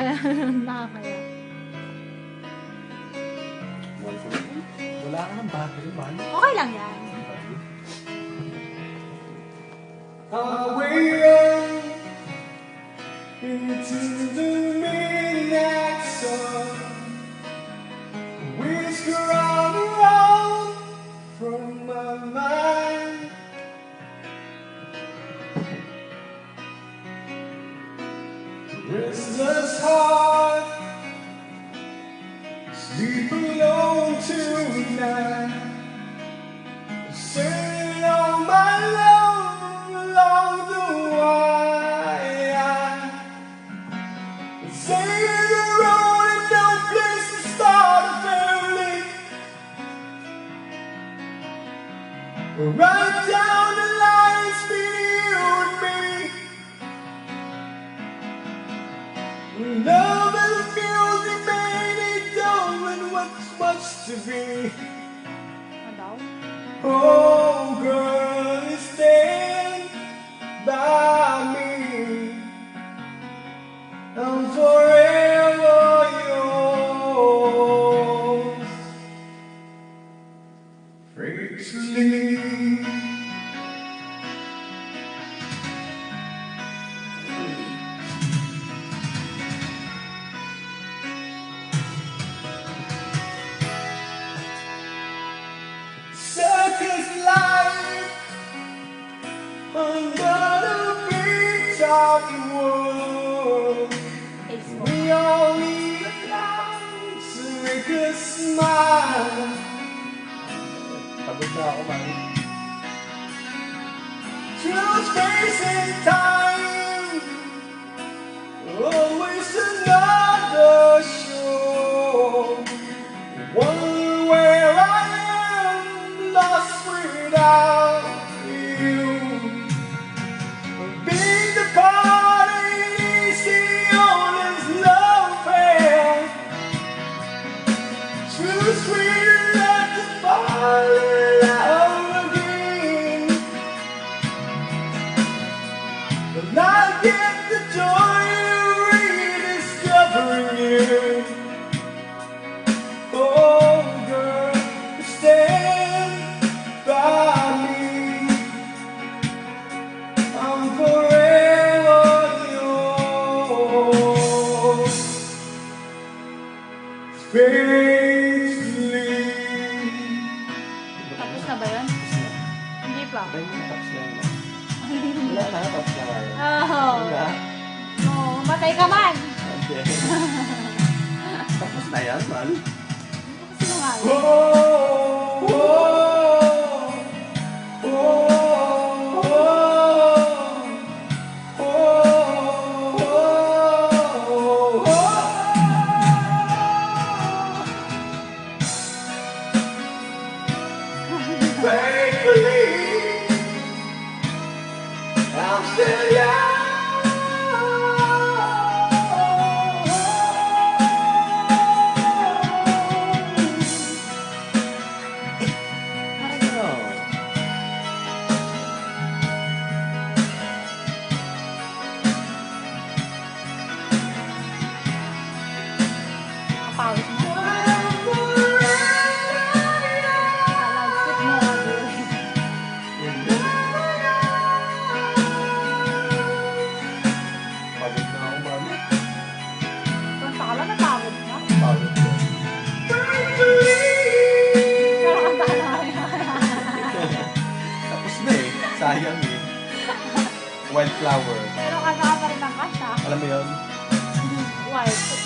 Nakakaya. Wala ka ng battery, man. Okay lang yan. Way up into the midnight sun, whisper all around from my mind. Restless heart, sleep alone tonight. Singing all my love along the wire. Singing the road and no place to start a family. Right down the line between you and me. Love and music made it dull and what's much to be. Ano daw? Oh, girl, stand by me. I'm forever yours. Faithfully. Circus life under the beach of the world. Facebook. We all need a laugh to make us smile. Pagod na ako, man. Through space and time, always another show. One where I am lost without you. Being the party easy on his love fair. Too sweet not to fall in love again. But I get the joy of rediscovering you. Oh, girl, stand by me. I'm forever yours. Faithfully. Tapos na ba yun? Hindi pa. Hindi Wala pa. na, tapos na kayo. Oh. Wala. No, matay ka man. Okay. Tapos na yan, man. Sino nga yun? Oh, oh, oh, oh, oh, oh. Faithfully, I'm still young. Kapawis mo. Kalagkit mo. Pagod na ako, mami. Kanta ka lang, natawag ka. Pagod na. Kakanta ka lang. Tapos na eh. Sayang eh. Wildflower. Pero kanta ka pa rin ng kanta. Alam mo yun? White.